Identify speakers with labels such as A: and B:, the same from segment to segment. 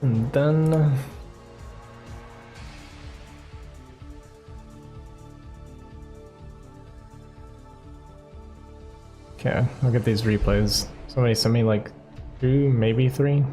A: And then okay, I'll get these replays. Somebody sent me like 2, maybe 3.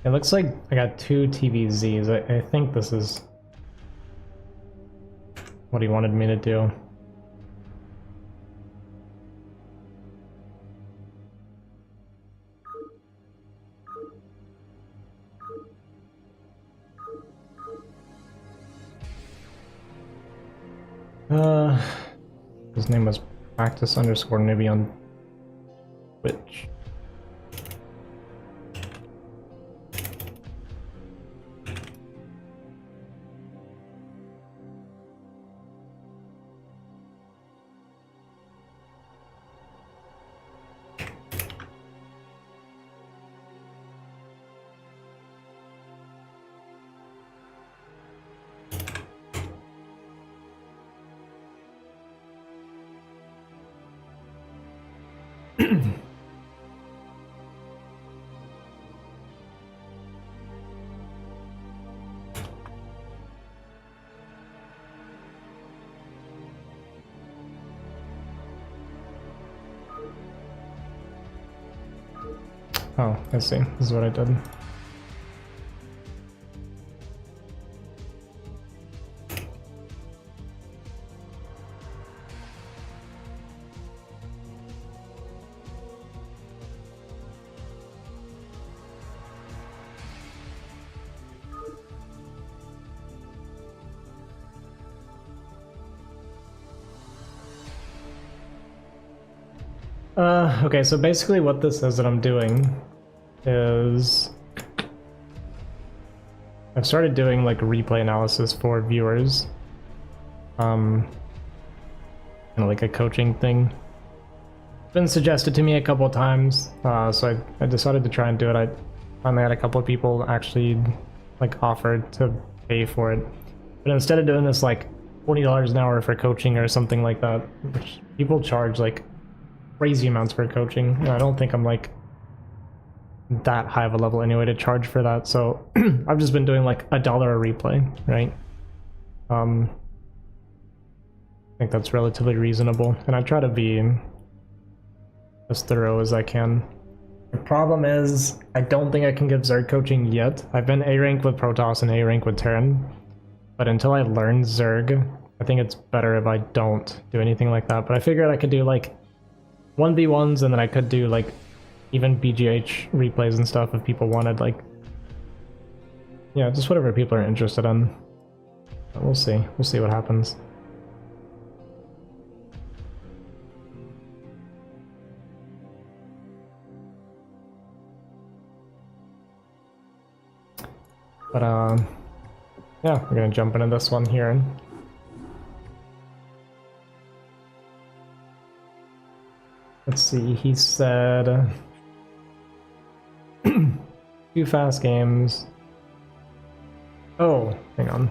A: It looks like I got 2 TVZs. I think this is what he wanted me to do. His name was practice_newbie on Twitch. Oh, I see. This is what I did. Okay, so basically what this is that I'm doing is I've started doing like replay analysis for viewers. Kind of like a coaching thing. It's been suggested to me a couple of times, so I decided to try and do it. I finally had a couple of people actually like offered to pay for it. But instead of doing this like $40 an hour for coaching or something like that, which people charge like crazy amounts for coaching, and I don't think I'm like that high of a level anyway to charge for that, so I've just been doing like $1 a replay, right? I think that's relatively reasonable, and I try to be as thorough as I can. The problem is, I don't think I can give Zerg coaching yet. I've been A rank with Protoss and A rank with Terran, but until I learn Zerg, I think it's better if I don't do anything like that. But I figured I could do like 1v1s, and then I could do like even BGH replays and stuff if people wanted, like, yeah, just whatever people are interested in. But we'll see. We'll see what happens. But yeah, we're gonna jump into this one here. Let's see, he said 2 fast games. Oh, hang on.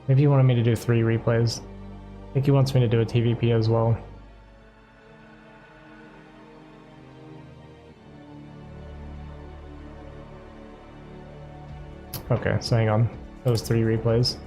A: Maybe he wanted me to do 3 replays. I think he wants me to do a TVP as well. Okay, so hang on. Those 3 replays.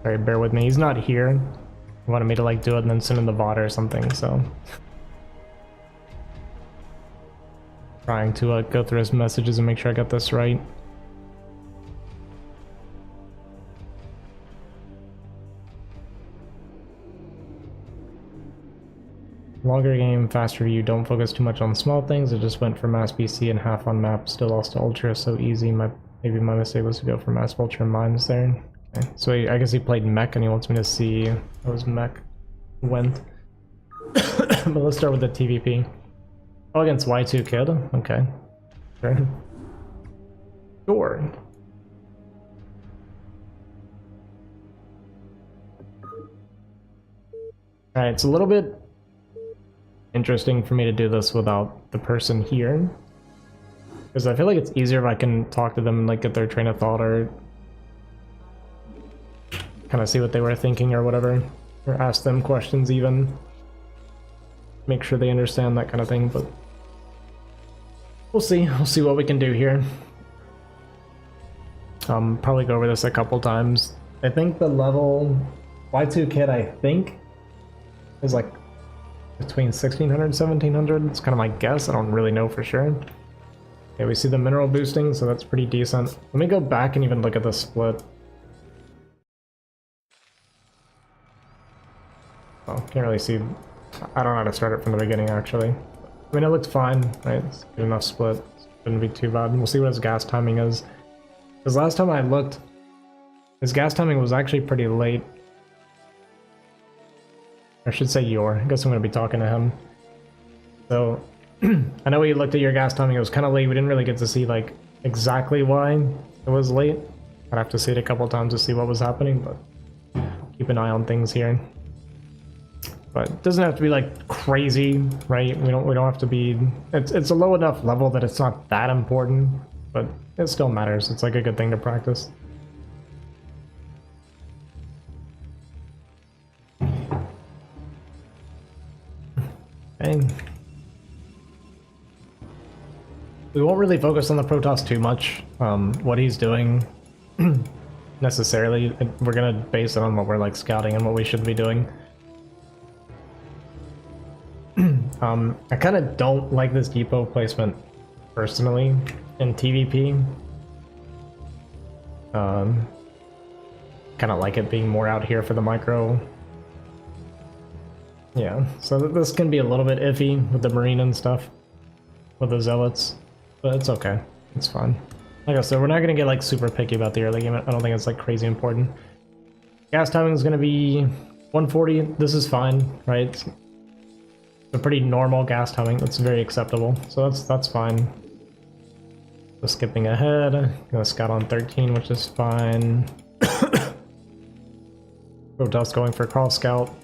A: Sorry, bear with me. He's not here. He wanted me to like do it and then send in the VOD or something, so. Trying to go through his messages and make sure I got this right. Longer game, faster view, don't focus too much on small things. It just went for mass BC and half on map, still lost to Ultra, so easy. Maybe my mistake was to go for mass Ultra mines there. Okay. So I guess he played mech and he wants me to see how his mech went. But let's start with the TVP. Oh, against Y2 Kid? Okay. Sure. Sure. Alright, it's a little bit interesting for me to do this without the person here, because I feel like it's easier if I can talk to them and like get their train of thought or kind of see what they were thinking or whatever, or ask them questions even, make sure they understand that kind of thing. But we'll see what we can do here. Probably go over this a couple times. I think the level Y2 Kid, I think, is like between 1600 and 1700. It's kind of my guess. I don't really know for sure. Okay, we see the mineral boosting, so that's pretty decent. Let me go back and even look at the split. Oh, can't really see. I don't know how to start it from the beginning, actually. I mean, it looked fine, right? It's good enough split. Shouldn't be too bad. We'll see what his gas timing is. Because last time I looked, his gas timing was actually pretty late. I should say I guess I'm going to be talking to him. So, I know we looked at your gas timing, it was kind of late. We didn't really get to see, like, exactly why it was late. I'd have to see it a couple times to see what was happening, but keep an eye on things here. But it doesn't have to be, like, crazy, right? We don't have to be... It's a low enough level that it's not that important, but it still matters. It's, like, a good thing to practice. Okay. We won't really focus on the Protoss too much, what he's doing necessarily. We're gonna base it on what we're like scouting and what we should be doing. I kind of don't like this depot placement personally in TVP. Kind of like it being more out here for the micro. Yeah, so this can be a little bit iffy with the Marine and stuff, with the Zealots, but it's okay. It's fine. Like I said, we're not going to get like super picky about the early game. I don't think it's like crazy important. Gas timing is going to be 140. This is fine, right? It's a pretty normal gas timing. That's very acceptable. So that's fine. So skipping ahead, gonna scout on 13, which is fine. Protoss going for crawl scout.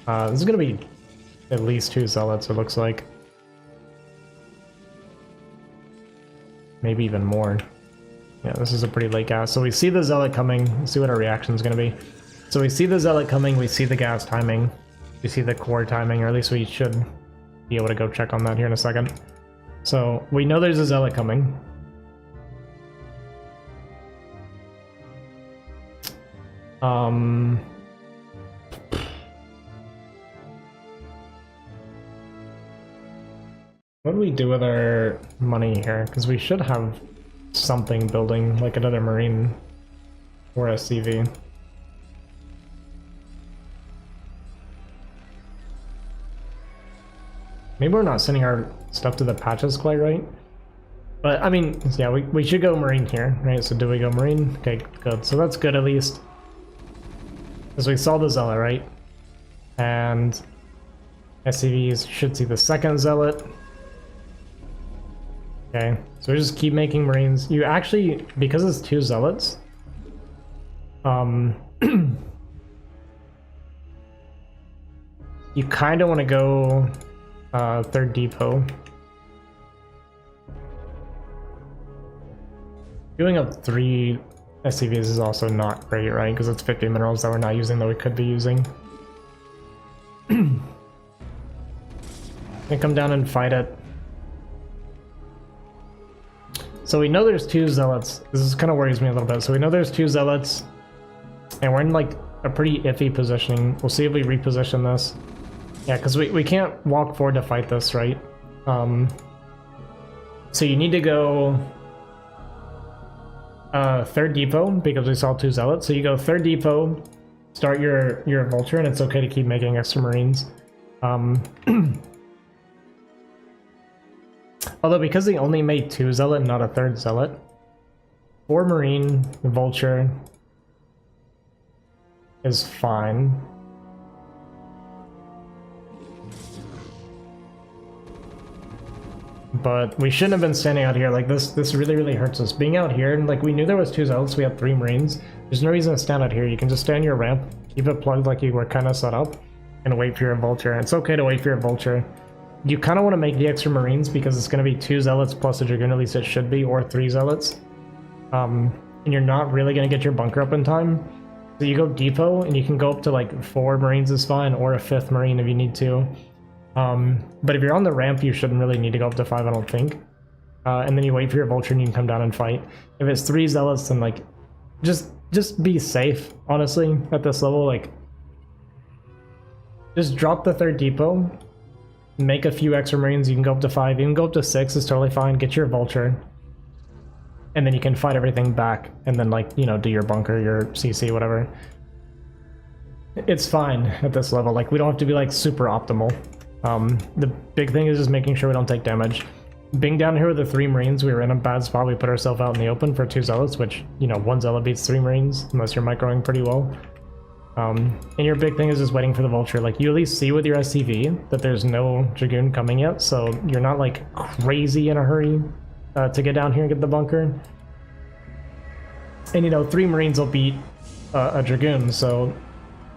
A: This is gonna be at least 2 zealots, it looks like. Maybe even more. Yeah, this is a pretty late gas. So we see the zealot coming. Let's see what our reaction is gonna be. So we see the zealot coming, we see the gas timing, we see the core timing, or at least we should be able to go check on that here in a second. So we know there's a zealot coming. What do we do with our money here? Because we should have something building, like another Marine or SCV. Maybe we're not sending our stuff to the patches quite right. But, I mean, yeah, we should go Marine here, right? So do we go Marine? Okay, good. So that's good at least. Because we saw the Zealot, right? And SCVs should see the second Zealot. Okay, so we just keep making Marines. You actually, because it's 2 Zealots, you kind of want to go third depot. Doing up 3 SCVs is also not great, right? Because it's 50 minerals that we're not using that we could be using. Gonna come down and fight it. So we know there's 2 zealots. This kind of worries me a little bit. So we know there's 2 zealots, and we're in like a pretty iffy positioning. We'll see if we reposition this. Yeah, because we can't walk forward to fight this, right? So you need to go 3rd depot because we saw 2 zealots. So you go 3rd depot, start your vulture, and it's okay to keep making extra marines. Although because they only made 2 zealot, not a 3rd zealot, 4 marine vulture is fine. But we shouldn't have been standing out here. Like this really hurts us. Being out here, and like we knew there was 2 zealots, we had 3 marines. There's no reason to stand out here. You can just stand your ramp, keep it plugged like you were kind of set up, and wait for your vulture. And it's okay to wait for your vulture. You kind of want to make the extra marines because it's going to be 2 zealots plus a dragoon, at least it should be, or 3 zealots. And you're not really going to get your bunker up in time. So you go depot, and you can go up to like 4 marines is fine, or a 5th marine if you need to. But if you're on the ramp, you shouldn't really need to go up to 5, I don't think. And then you wait for your vulture and you can come down and fight. If it's 3 zealots, then like, just be safe, honestly, at this level. Like, just drop the 3rd depot, make a few extra marines, you can go up to 5, you can go up to 6, it's totally fine, get your vulture. And then you can fight everything back, and then like, you know, do your bunker, your CC, whatever. It's fine at this level, like we don't have to be like super optimal. The big thing is just making sure we don't take damage. Being down here with the 3 marines, we were in a bad spot. We put ourselves out in the open for 2 zealots, which, you know, 1 zealot beats 3 marines, unless you're microing pretty well. And your big thing is just waiting for the vulture. Like, you at least see with your SCV that there's no dragoon coming yet, so you're not like crazy in a hurry to get down here and get the bunker. And you know, 3 marines will beat a dragoon, so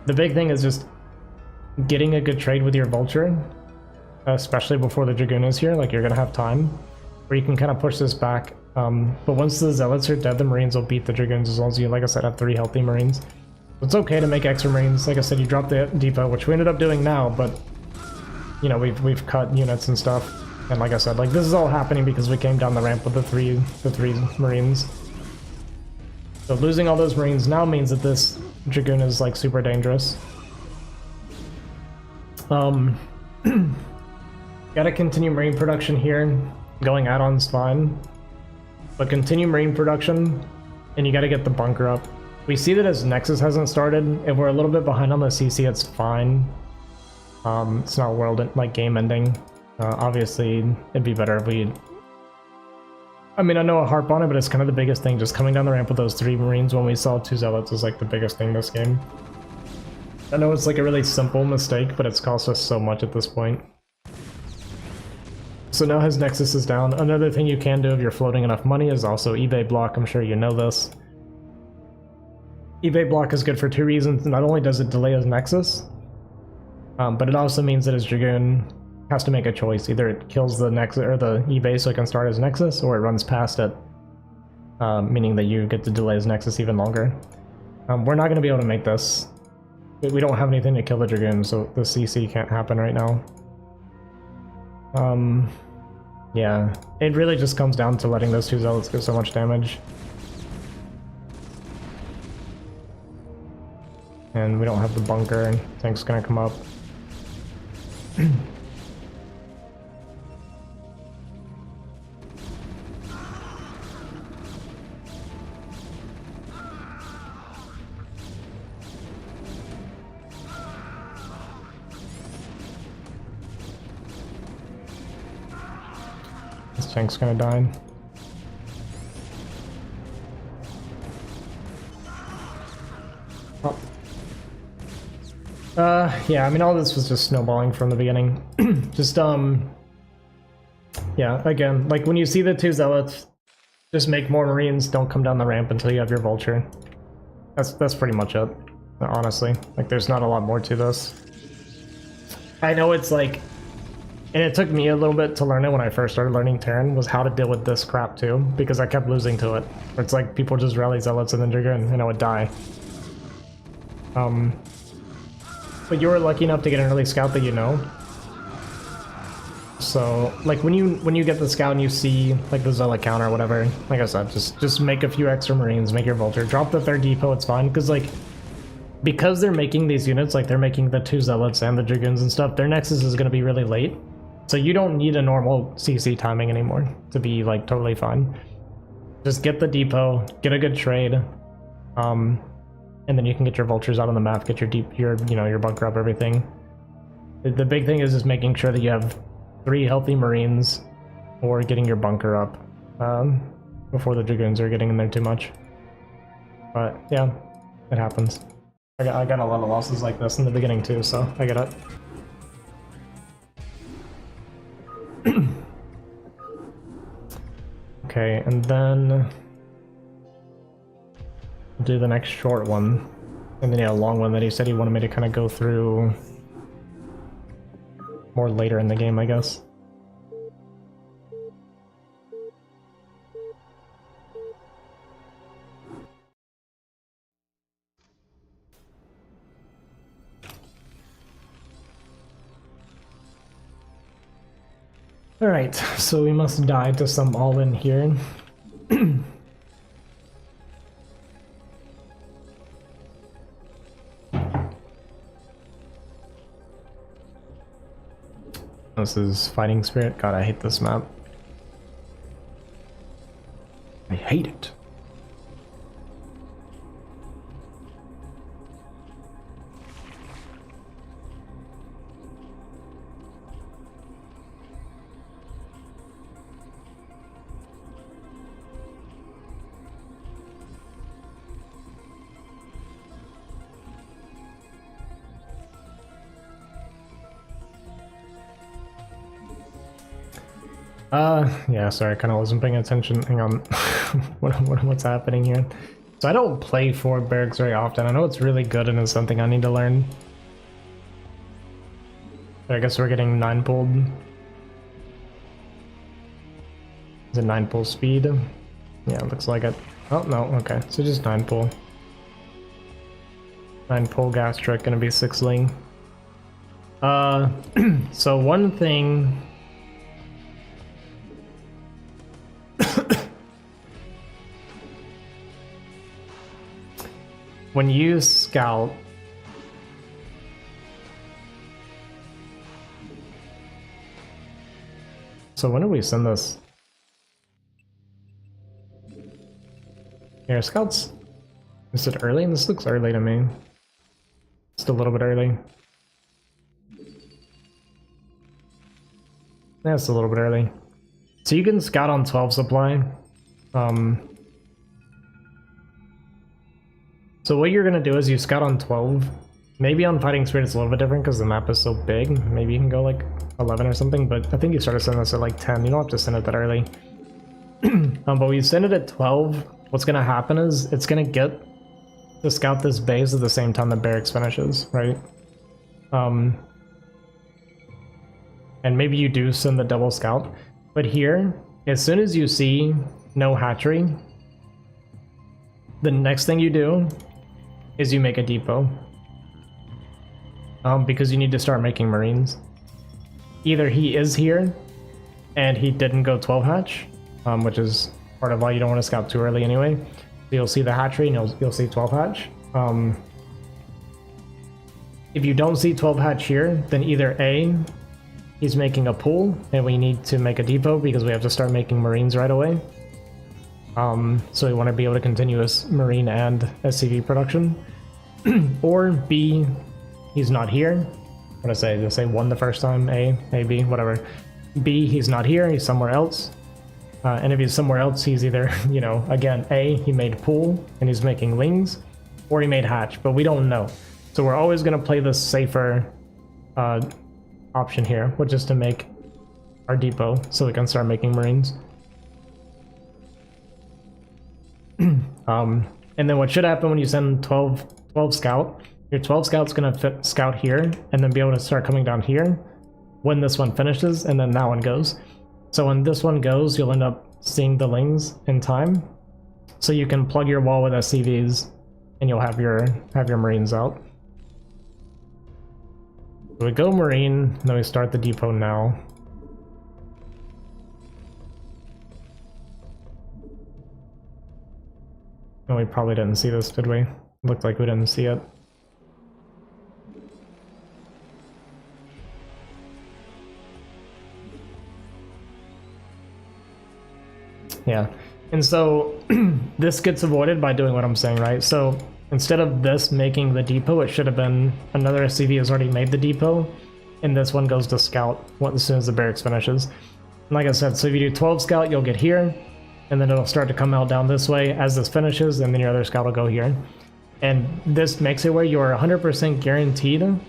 A: the big thing is just getting a good trade with your vulture, especially before the dragoon is here. Like, you're gonna have time where you can kind of push this back. But once the zealots are dead, the marines will beat the dragoons, as long as you, like I said, have 3 healthy marines. It's okay to make extra marines. Like I said, you drop the depot, which we ended up doing now, but you know, we've cut units and stuff. And like I said, like this is all happening because we came down the ramp with the three marines. So losing all those marines now means that this dragoon is like super dangerous. Gotta continue marine production here. Going add-ons fine, but continue marine production, and you gotta get the bunker up. We see that as Nexus hasn't started. If we're a little bit behind on the CC, it's fine. It's not world like game ending. Obviously, it'd be better if we. I mean, I know I harp on it, but it's kind of the biggest thing. Just coming down the ramp with those 3 marines when we saw 2 zealots is like the biggest thing this game. I know it's like a really simple mistake, but it's cost us so much at this point. So now his Nexus is down. Another thing you can do if you're floating enough money is also eBay block. I'm sure you know this. eBay block is good for 2 reasons. Not only does it delay his Nexus, but it also means that his Dragoon has to make a choice. Either it kills the Nexus or the eBay so it can start his Nexus, or it runs past it, meaning that you get to delay his Nexus even longer. We're not going to be able to make this. We don't have anything to kill the Dragoon, so the CC can't happen right now. Yeah, it really just comes down to letting those 2 zealots do so much damage. And we don't have the bunker, and tank's gonna come up. This tank's gonna die. Oh. Yeah, I mean, all this was just snowballing from the beginning. Just, yeah, again, like, when you see the 2 zealots, just make more marines, don't come down the ramp until you have your vulture. That's pretty much it, honestly. Like, there's not a lot more to this. I know it's like, and it took me a little bit to learn it when I first started learning Terran, was how to deal with this crap too, because I kept losing to it. It's like, people just rally zealots and then Dragoon, and I would die. But you were lucky enough to get an early scout that you know. So like when you get the scout and you see like the zealot count or whatever, like I said, just make a few extra marines, make your vulture, drop the third depot, it's fine, because they're making these units, like they're making the 2 zealots and the dragoons and stuff, their nexus is going to be really late, so you don't need a normal CC timing anymore to be like totally fine. Just get the depot, get a good trade, and then you can get your vultures out on the map, get your bunker up, everything. The big thing is just making sure that you have 3 healthy marines or getting your bunker up before the dragoons are getting in there too much. But yeah, it happens. I got a lot of losses like this in the beginning too, so I get it. Okay, and then do the next short one, and then yeah, a long one that he said he wanted me to kind of go through more later in the game, I guess. Alright, so we must die to some all-in here. This is Fighting Spirit. God, I hate this map. I hate it. Yeah, sorry, I kind of wasn't paying attention. Hang on. What's happening here? So I don't play for barracks very often. I know it's really good and it's something I need to learn. But I guess we're getting 9 pulled. Is it 9 pull speed? Yeah, it looks like it. Oh, no, okay. So just 9 pull. 9 pull gastric, gonna be 6 ling. So one thing... When you scout, so when did we send this? Here, scouts. Is it early? This looks early to me. Just a little bit early. Yeah, it's a little bit early. So you can scout on 12 supply. So what you're going to do is you scout on 12. Maybe on Fighting Spirit it's a little bit different because the map is so big. Maybe you can go like 11 or something, but I think you started sending this at like 10. You don't have to send it that early. But when you send it at 12, what's going to happen is it's going to get to scout this base at the same time the barracks finishes, right? And maybe you do send the double scout. But here, as soon as you see no hatchery, the next thing you do is you make a depot. Because you need to start making marines. Either he is here and he didn't go 12 hatch, which is part of why you don't want to scout too early anyway. So you'll see the hatchery and you'll see 12 hatch. If you don't see 12 hatch here, then either A, he's making a pool and we need to make a depot because we have to start making marines right away. So we want to be able to continue his marine and SCV production. Or B, he's not here. What did I say? Did I say 1 the first time? A, B, whatever. B, he's not here, he's somewhere else. And if he's somewhere else, he's either, you know, again, A, he made pool and he's making lings, or he made hatch, but we don't know. So we're always going to play the safer option here, which is to make our depot so we can start making marines. And then what should happen when you send 12 scout, your 12 scout's going to scout here and then be able to start coming down here when this one finishes, and then that one goes. So when this one goes, you'll end up seeing the lings in time. So you can plug your wall with SCVs and you'll have your marines out. So we go marine, then we start the depot now. we probably didn't see this, did we? Looked like we didn't see it. Yeah, and so this gets avoided by doing what I'm saying, right? So instead of this making the depot, it should have been another SCV has already made the depot, and this one goes to scout as soon as the barracks finishes. And like I said, so if you do 12 scout, you'll get here, and then it'll start to come out down this way as this finishes, and then your other scout will go here. And this makes it where you're 100% guaranteed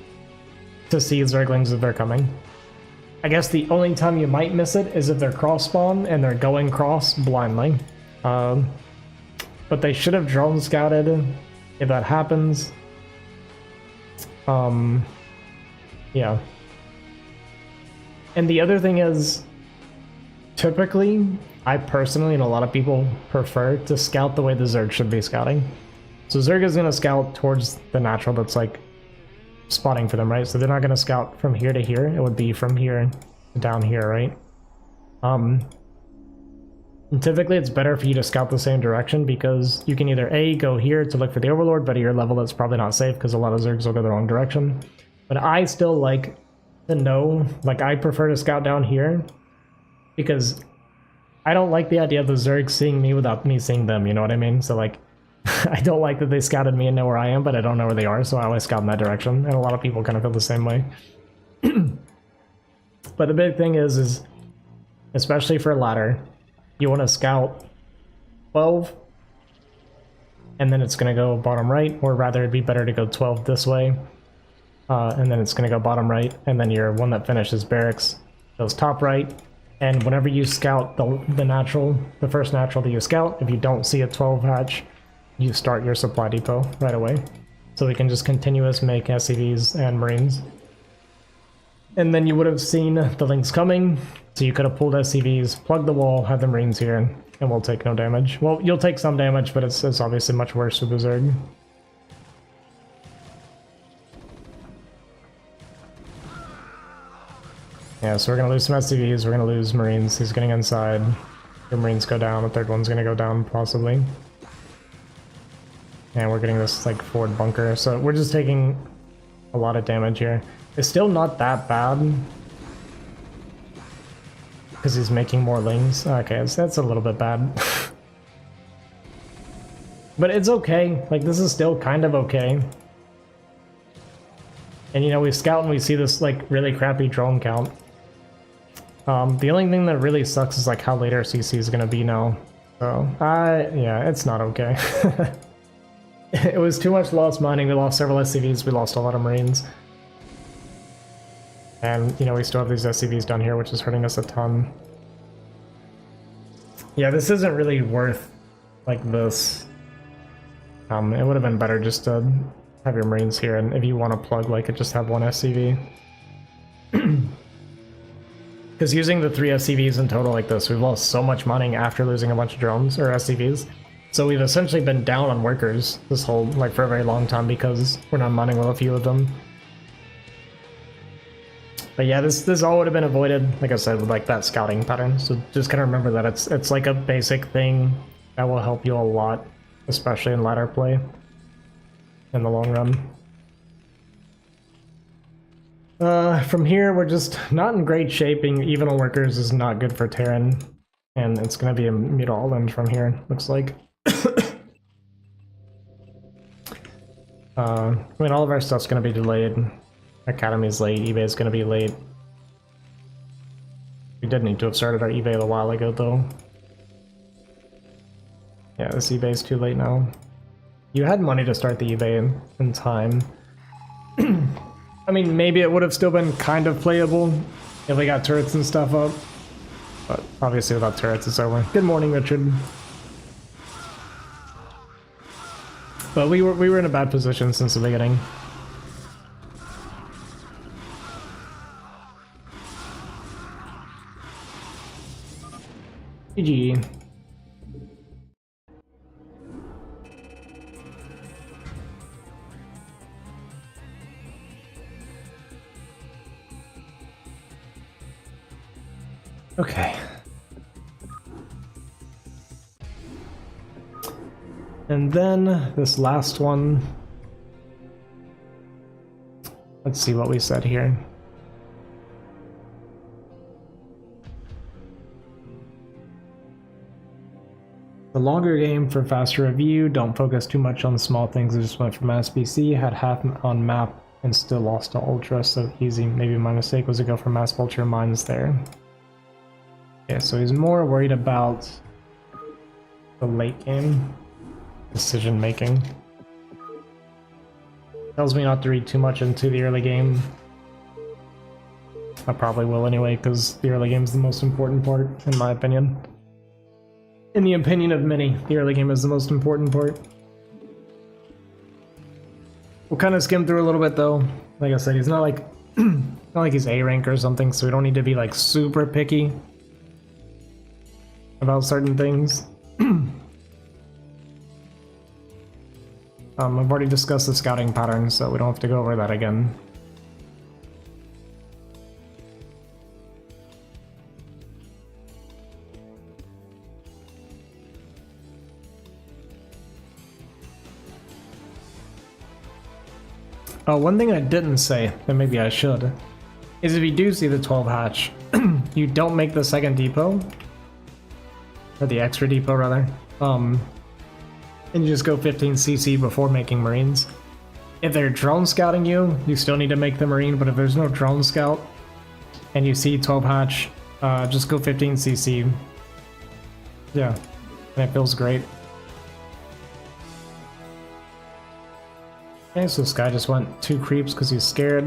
A: to see Zerglings if they're coming. I guess the only time you might miss it is if they're cross spawn and they're going cross blindly. But they should have drone scouted if that happens. Yeah. And the other thing is, typically, I personally and a lot of people prefer to scout the way the Zerg should be scouting. So Zerg is going to scout towards the natural that's like spotting for them, right? So they're not going to scout from here to here. It would be from here to down here, right? And typically it's better for you to scout the same direction because you can either A, go here to look for the Overlord, but at your level that's probably not safe because a lot of Zergs will go the wrong direction. But I still like to know, like I prefer to scout down here because I don't like the idea of the Zerg seeing me without me seeing them, you know what I mean? So like, I don't like that they scouted me and know where I am, but I don't know where they are, so I always scout in that direction, and a lot of people kind of feel the same way. But the big thing is especially for ladder, you want to scout 12, and then it's going to go bottom right, or rather it'd be better to go 12 this way, and then it's going to go bottom right, and then your one that finishes barracks goes top right. And whenever you scout the first natural that you scout, if you don't see a 12 hatch, you start your supply depot right away. So we can just continuous make SCVs and Marines. And then you would have seen the links coming, so you could have pulled SCVs, plugged the wall, had the Marines here, and we'll take no damage. Well, you'll take some damage, but it's obviously much worse with the Zerg. Yeah, so we're going to lose some SCVs, we're going to lose Marines. He's getting inside. The Marines go down, the third one's going to go down, possibly. And we're getting this, like, forward bunker. So we're just taking a lot of damage here. It's still not that bad. Because he's making more lings. Okay, so that's a little bit bad. But it's okay. Like, this is still kind of okay. And, you know, we scout and we see this, like, really crappy drone count. The only thing that really sucks is, like, how late our CC is going to be now. So, yeah, it's not okay. It was too much lost mining. We lost several SCVs. We lost a lot of Marines. And, you know, we still have these SCVs down here, which is hurting us a ton. Yeah, this isn't really worth, like, this. It would have been better just to have your Marines here, and if you want to plug, like, just have one SCV. Because using the 3 SCVs in total like this, we've lost so much mining after losing a bunch of drones, or SCVs. So we've essentially been down on workers this whole, like, for a very long time because we're not mining with a few of them. But yeah, this all would have been avoided, like I said, with, like, that scouting pattern. So just kind of remember that it's like a basic thing that will help you a lot, especially in ladder play in the long run. From here, we're just not in great shape. Even on workers is not good for Terran, and it's going to be a Mutal All-In from here, looks like. I mean, all of our stuff's going to be delayed. Academy's late, eBay's going to be late. We did need to have started our eBay a while ago, though. Yeah, this eBay's too late now. You had money to start the eBay in time. I mean, maybe it would have still been kind of playable if we got turrets and stuff up. But obviously without turrets, it's over. Good morning, Richard. But we were in a bad position since the beginning. GG. Okay. And then this last one. Let's see what we said here. The longer game for faster review, don't focus too much on small things. I just went from SBC, had half on map, and still lost to Ultra, so easy. Maybe my mistake was to go for Mass Vulture Mines there. Okay, so he's more worried about the late game decision making. Tells me not to read too much into the early game. I probably will anyway, because the early game is the most important part, in my opinion. In the opinion of many, the early game is the most important part. We'll kind of skim through a little bit though. Like I said, he's not like not like he's A rank or something, so we don't need to be like super picky about certain things. I've already discussed the scouting pattern, so we don't have to go over that again. Oh, one thing I didn't say, and maybe I should, is if you do see the 12 hatch, you don't make the second depot, or the extra depot rather, and you just go 15cc before making Marines. If they're drone scouting you, you still need to make the Marine, but if there's no drone scout, and you see 12 hatch, just go 15cc. Yeah, and it feels great. Okay, so this guy just went 2 creeps because he's scared.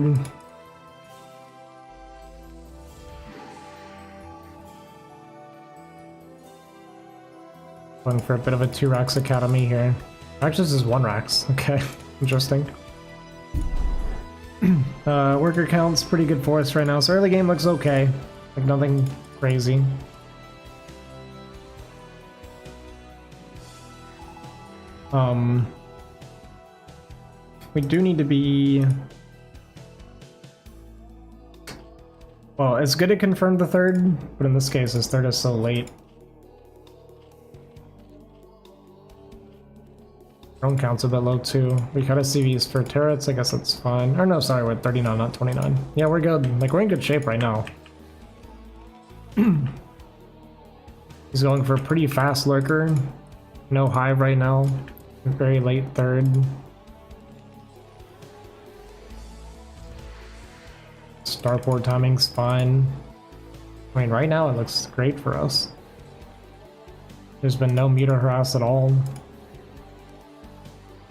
A: Going for a bit of a 2 Rax Academy here. Actually, this is 1 Rax. Okay, interesting. Worker count's pretty good for us right now, so early game looks okay. Like nothing crazy. We do need to be... Well, it's good to confirm the 3rd, but in this case, this 3rd is so late. Drone count's a bit low too. We got a CVs for turrets, I guess that's fine. Or no, sorry, we're at 39, not 29. Yeah, we're good. Like, we're in good shape right now. He's going for a pretty fast lurker. No hive right now. Very late 3rd. Starport timing's fine. I mean, right now it looks great for us. There's been no meter harass at all.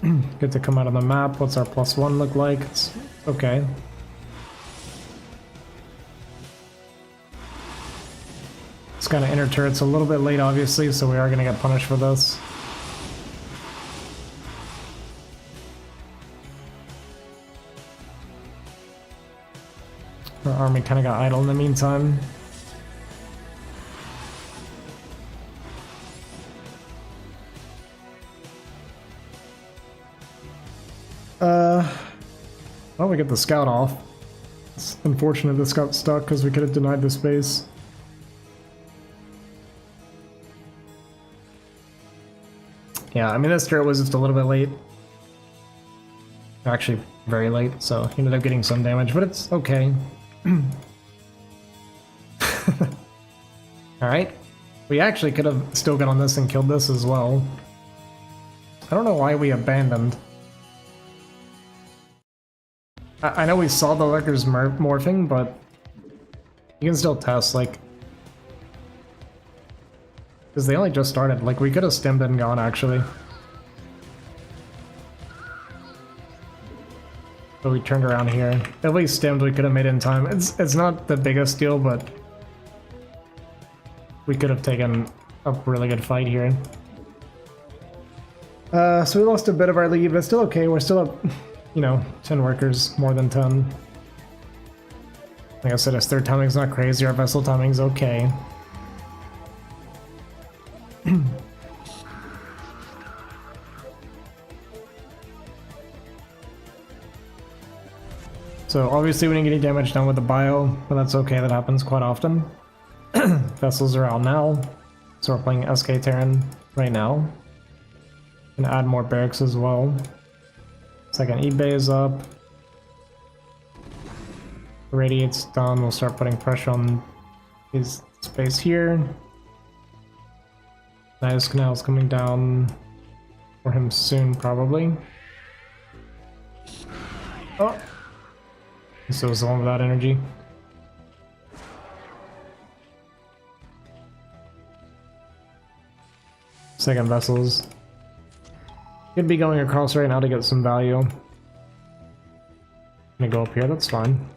A: Good to come out of the map. What's our +1 look like? It's okay. It's kind of inner turret's a little bit late, obviously, so we are going to get punished for this. Our army kind of got idle in the meantime. Well, we get the scout off. It's unfortunate the scout stuck because we could have denied the space. Yeah, I mean, this turret was just a little bit late. Actually, very late, so he ended up getting some damage, but it's okay. Alright. We actually could have still got on this and killed this as well. I don't know why we abandoned. I know we saw the lurkers morphing, but you can still test, like... Because they only just started. Like, we could have stemmed and gone, actually. But we turned around here. At least stemmed, we could have made it in time. It's not the biggest deal, but... we could have taken a really good fight here. So we lost a bit of our lead, but still okay. We're still up, you know, 10 workers, more than 10. Like I said, his 3rd timing's not crazy. Our vessel timing's okay. So obviously we didn't get any damage done with the bio, but that's okay. That happens quite often. Vessels are out now, so we're playing SK Terran right now. And add more barracks as well. Second eBay is up. Radiate's done. We'll start putting pressure on his space here. Nidus Canal's coming down for him soon, probably. Oh! So is the one without energy. Second vessels. Could be going across right now to get some value. Gonna go up here, that's fine.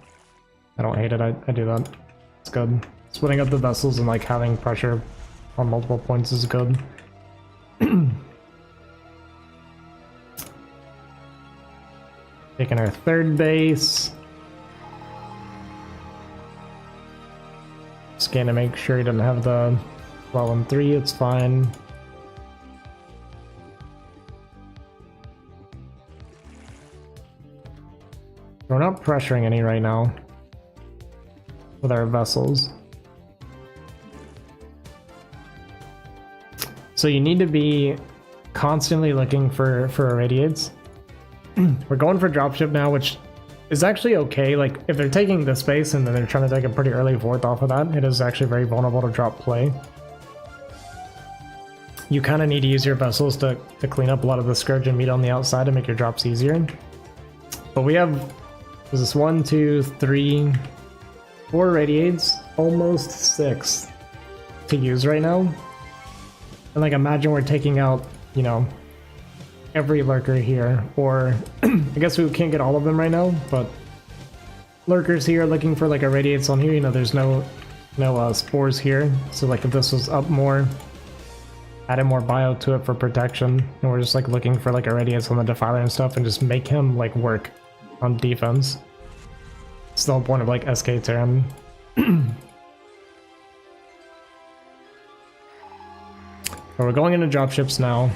A: I don't hate it, I do that. It's good. Splitting up the vessels and like having pressure on multiple points is good. Taking our third base. Scan to make sure he doesn't have the well in 3, it's fine. We're not pressuring any right now with our vessels. So you need to be constantly looking for irradiates. We're going for dropship now, which is actually okay. Like if they're taking the space and then they're trying to take a pretty early fourth off of that, it is actually very vulnerable to drop play. You kind of need to use your vessels to clean up a lot of the Scourge and meat on the outside to make your drops easier. But we have, is this 1, 2, 3, 4 radiates, almost 6 to use right now. And like imagine we're taking out, you know, every lurker here, or I guess we can't get all of them right now, but lurkers here looking for like irradiates on here, you know, there's no spores here. So like if this was up more, added more bio to it for protection, and we're just like looking for like irradiates on the Defiler and stuff and just make him like work on defense. It's the whole point of like SK Terran. But we're going into dropships now.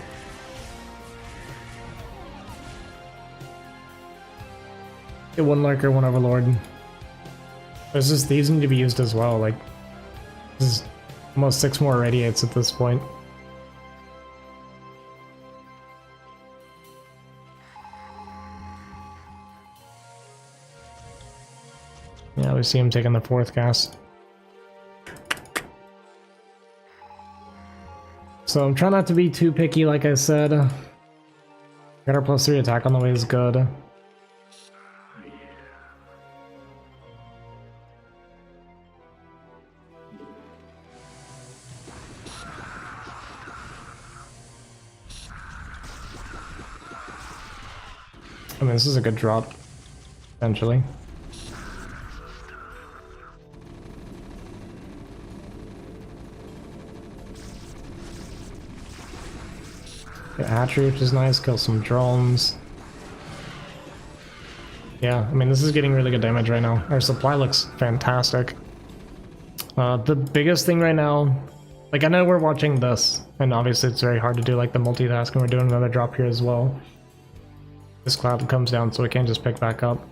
A: Get one lurker, one overlord. There's just, these need to be used as well. Like this is almost 6 more radiates at this point. Yeah, we see him taking the 4th gas. So I'm trying not to be too picky, like I said. Got our +3 attack on the way is good. I mean, this is a good drop, potentially. Get hatchery, which is nice, kill some drones. Yeah, I mean, this is getting really good damage right now. Our supply looks fantastic. The biggest thing right now, like I know we're watching this, and obviously it's very hard to do like the multitask, and we're doing another drop here as well. This cloud comes down, so we can't just pick back up.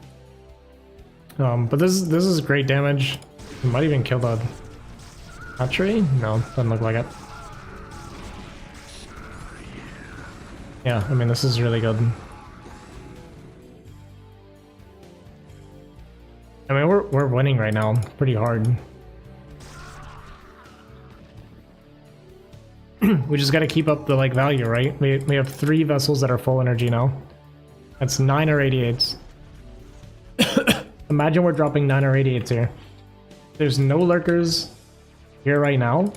A: But this is great damage. We might even kill the hatchery? No, doesn't look like it. Yeah, I mean, this is really good. I mean, we're winning right now, pretty hard. We just got to keep up the like value, right? We have 3 vessels that are full energy now. That's 9 irradiates. Imagine we're dropping 9 irradiates here. There's no lurkers here right now.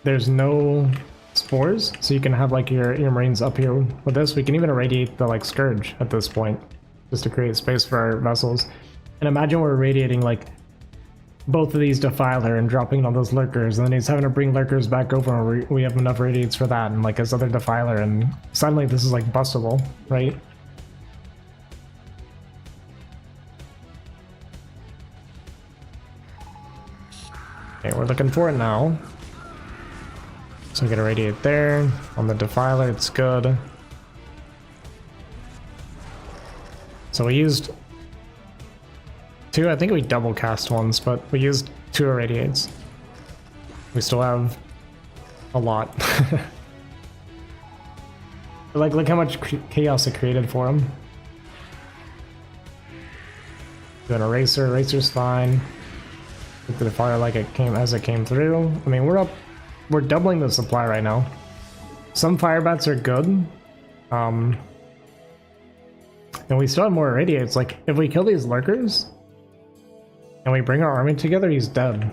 A: There's no spores, so you can have like your marines up here with this. We can even irradiate the like Scourge at this point, just to create space for our vessels. And imagine we're irradiating like both of these Defiler and dropping all those lurkers, and then he's having to bring lurkers back over, and we have enough radiates for that, and like his other Defiler, and suddenly this is like bustable, right? Okay, we're looking for it now. So we get a radiate there. On the Defiler, it's good. So we used 2, I think we double cast once, but we used 2 irradiates. We still have a lot. Like, look how much chaos it created for him. Doing a Racer. Racer's fine. Look at the fire like it came as it came through. I mean, we're doubling the supply right now. Some fire bats are good. And we still have more irradiates. Like, if we kill these lurkers and we bring our army together, he's dead.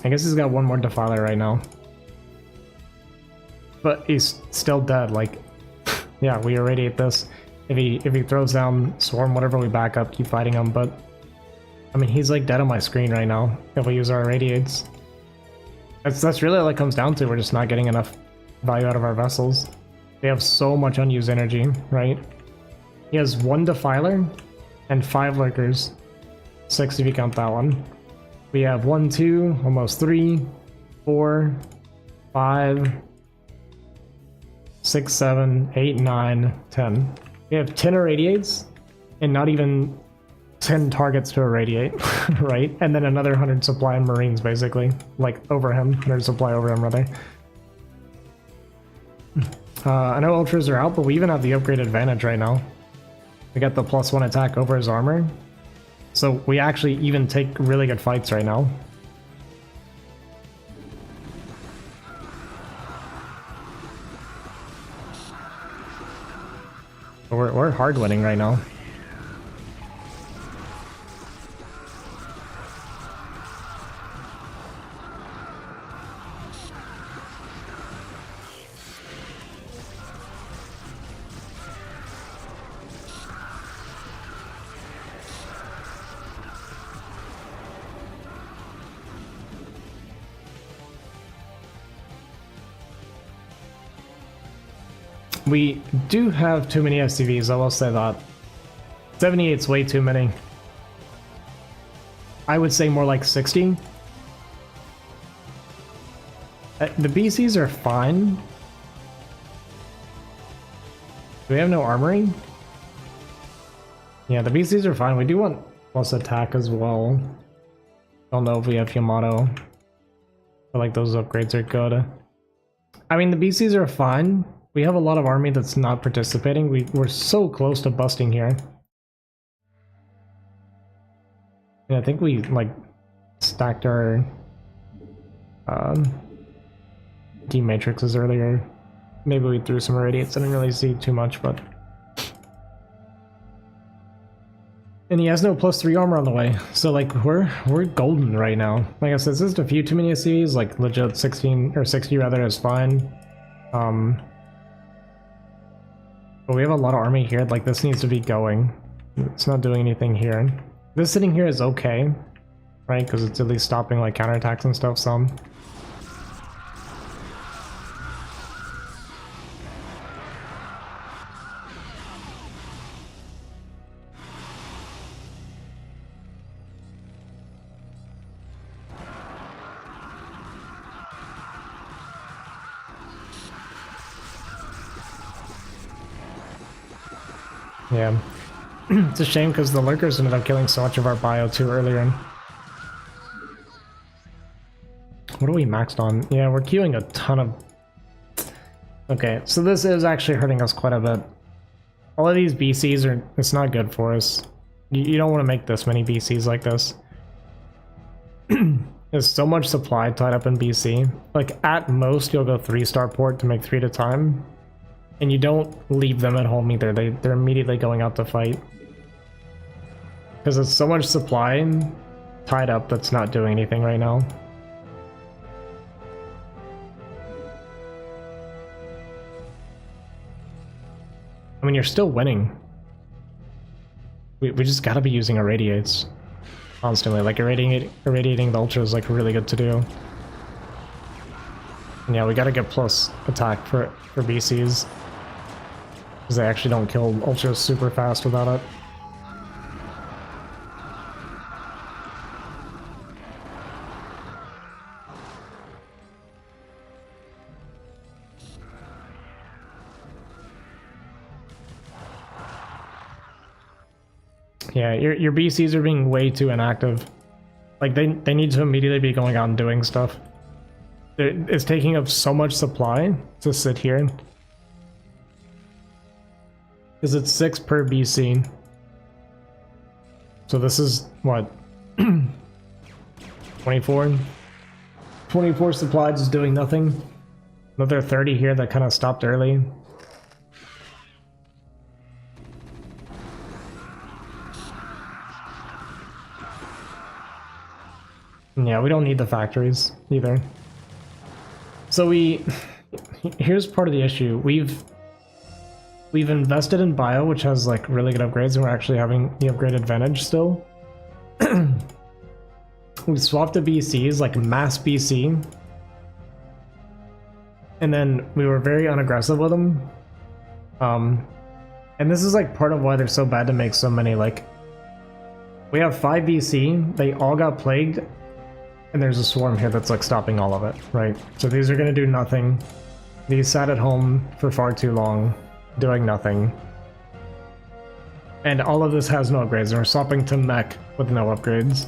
A: I guess he's got one more defiler right now. But he's still dead. Like, yeah, we irradiate this. If he throws down Swarm, whatever, we back up, keep fighting him. But I mean, he's like dead on my screen right now if we use our irradiates. That's really all it comes down to. We're just not getting enough value out of our vessels. They have so much unused energy, right? He has 1 defiler and 5 lurkers. 6 if you count that one. We have 1, 2, almost 3, 4, 5, 6, 7, 8, 9, 10. We have 10 irradiates and not even 10 targets to irradiate, right? And then another 100 supply in Marines, basically. Like, over him. 100 supply over him, rather. I know Ultras are out, but we even have the upgrade advantage right now. We got the +1 attack over his armor. So we actually even take really good fights right now. We're hard winning right now. We do have too many SCVs, I will say that. 78's way too many. I would say more like 60. The BCs are fine. Do we have no armory? Yeah, the BCs are fine. We do want plus attack as well. Don't know if we have Yamato. I like those upgrades are good. I mean, the BCs are fine. We have a lot of army that's not participating. We're so close to busting here. And I think we, like, stacked our D-matrixes earlier. Maybe we threw some irradiates. I didn't really see too much, but... And he has no +3 armor on the way. So, like, we're golden right now. Like I said, this is a few too many SCVs. Like, legit 16, or 60 rather, is fine. But we have a lot of army here. Like, this needs to be going. It's not doing anything here. This sitting here is okay, right? Because it's at least stopping, like, counterattacks and stuff some. Yeah. It's a shame because the lurkers ended up killing so much of our bio too earlier. What are we maxed on? Yeah, we're queuing a ton of... Okay, so this is actually hurting us quite a bit. All of these BCs are... It's not good for us. You don't want to make this many BCs like this. There's so much supply tied up in BC. Like, at most, you'll go 3-star port to make 3 at a time. And you don't leave them at home either. They're immediately going out to fight. Because there's so much supply tied up that's not doing anything right now. I mean, you're still winning. We just gotta be using irradiates constantly. Like, irradiating the ultra is, like, really good to do. And yeah, we gotta get plus attack for BCs. Because they actually don't kill ultras super fast without it. Yeah, your BCs are being way too inactive. Like, they need to immediately be going out and doing stuff. It's taking up so much supply to sit here. Is it 6 per BC? So this is what? 24? 24 supply just doing nothing. Another 30 here that kind of stopped early. Yeah, we don't need the factories either. So here's part of the issue. We've invested in bio, which has like really good upgrades, and we're actually having the upgrade advantage still. We swapped to BCs, like mass BC. And then we were very unaggressive with them. And this is like part of why they're so bad to make so many. Like, we have 5 BC, they all got plagued, and there's a swarm here that's like stopping all of it, right? So these are gonna do nothing. These sat at home for far too long, doing nothing. And all of this has no upgrades, and we're swapping to mech with no upgrades.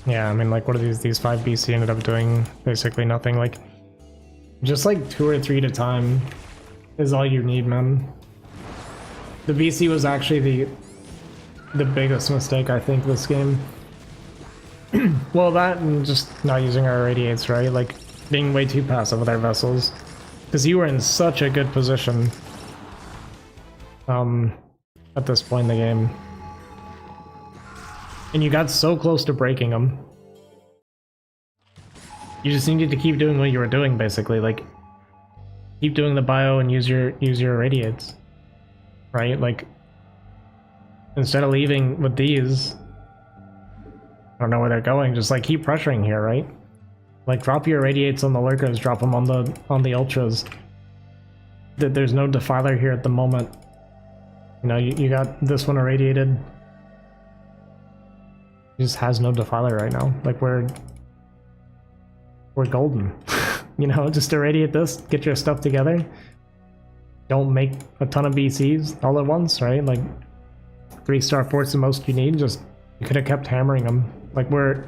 A: Yeah, I mean, like, what are these 5 BC ended up doing? Basically nothing. Like, just like 2 or 3 at a time is all you need, man. The BC was actually the biggest mistake, I think, this game. Well, that and just not using our irradiates, right? Like, being way too passive with our vessels. Because you were in such a good position at this point in the game. And you got so close to breaking them. You just needed to keep doing what you were doing, basically. Like, keep doing the bio and use your irradiates, right? Like, instead of leaving with these, I don't know where they're going. Just like keep pressuring here, right? Like, drop your irradiates on the lurkers, drop them on the ultras. There's no defiler here at the moment. You know, you got this one irradiated. He just has no defiler right now. Like, we're golden. You know, just irradiate this, get your stuff together. Don't make a ton of BCs all at once, right? Like, 3-star fort's the most you need. Just, you could have kept hammering them. Like, look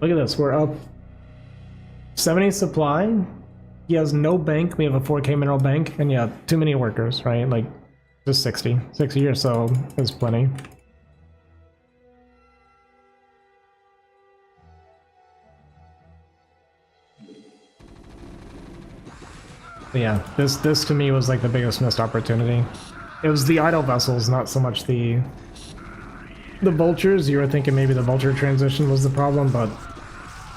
A: at this, we're up 70 supply. He has no bank, we have a 4K mineral bank, and yeah, too many workers, right? Like, just 60 or so is plenty. But yeah, this to me was like the biggest missed opportunity. It was the idle vessels, not so much the vultures. You were thinking maybe the vulture transition was the problem, but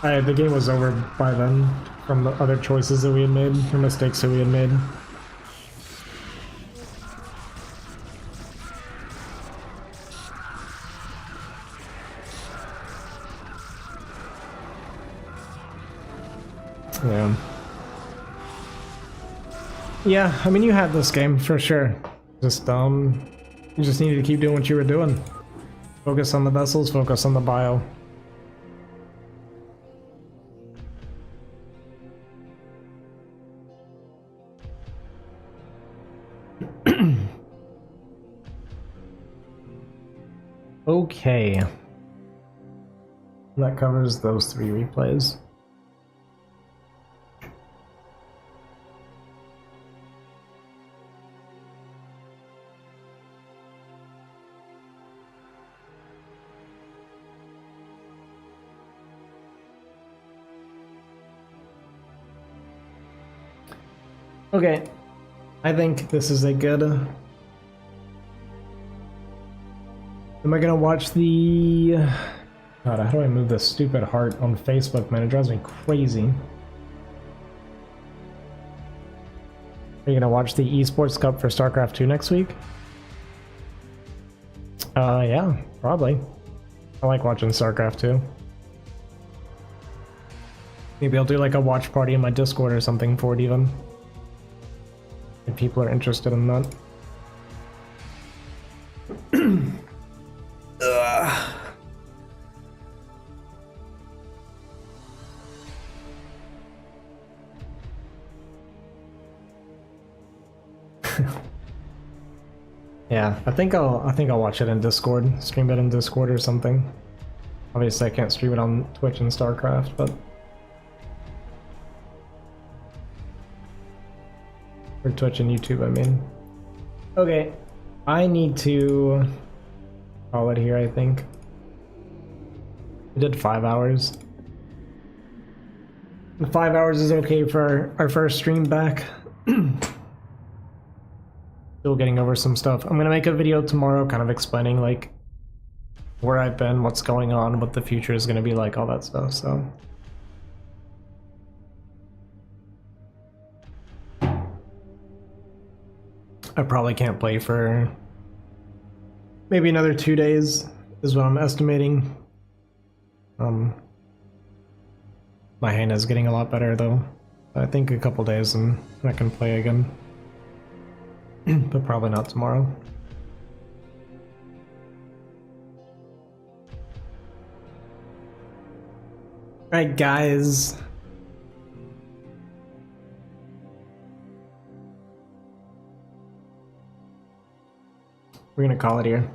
A: the game was over by then from the other choices that we had made, or mistakes that we had made. Yeah. Yeah, I mean, you had this game for sure. Just you just needed to keep doing what you were doing. Focus on the vessels, focus on the bio. Okay. That covers those 3 replays. Okay, I think this is a good... Am I gonna watch the... God, how do I move this stupid heart on Facebook, man? It drives me crazy. Are you gonna watch the Esports Cup for StarCraft 2 next week? Yeah, probably. I like watching StarCraft 2. Maybe I'll do like a watch party in my Discord or something for it even. If people are interested in that. Ugh. Yeah, I think I'll watch it in Discord, stream it in Discord or something. Obviously, I can't stream it on Twitch and StarCraft, but or Twitch and YouTube, I mean. Okay, I need to call it here. I think we did 5 hours. 5 hours is okay for our first stream back. Still getting over some stuff. I'm gonna make a video tomorrow kind of explaining like where I've been, what's going on, what the future is gonna be like, all that stuff, so. I probably can't play for maybe another 2 days is what I'm estimating. My hand is getting a lot better though. I think a couple days and I can play again. But probably not tomorrow. Alright guys. We're gonna call it here.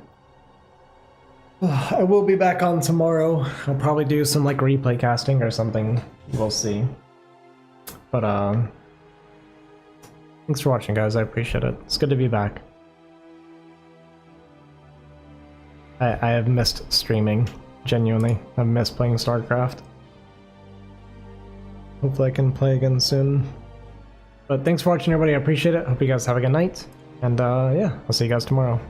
A: I will be back on tomorrow. I'll probably do some like replay casting or something. We'll see. But thanks for watching, guys. I appreciate it. It's good to be back. I have missed streaming. Genuinely. I've missed playing StarCraft. Hopefully I can play again soon. But thanks for watching, everybody. I appreciate it. Hope you guys have a good night. And yeah, I'll see you guys tomorrow.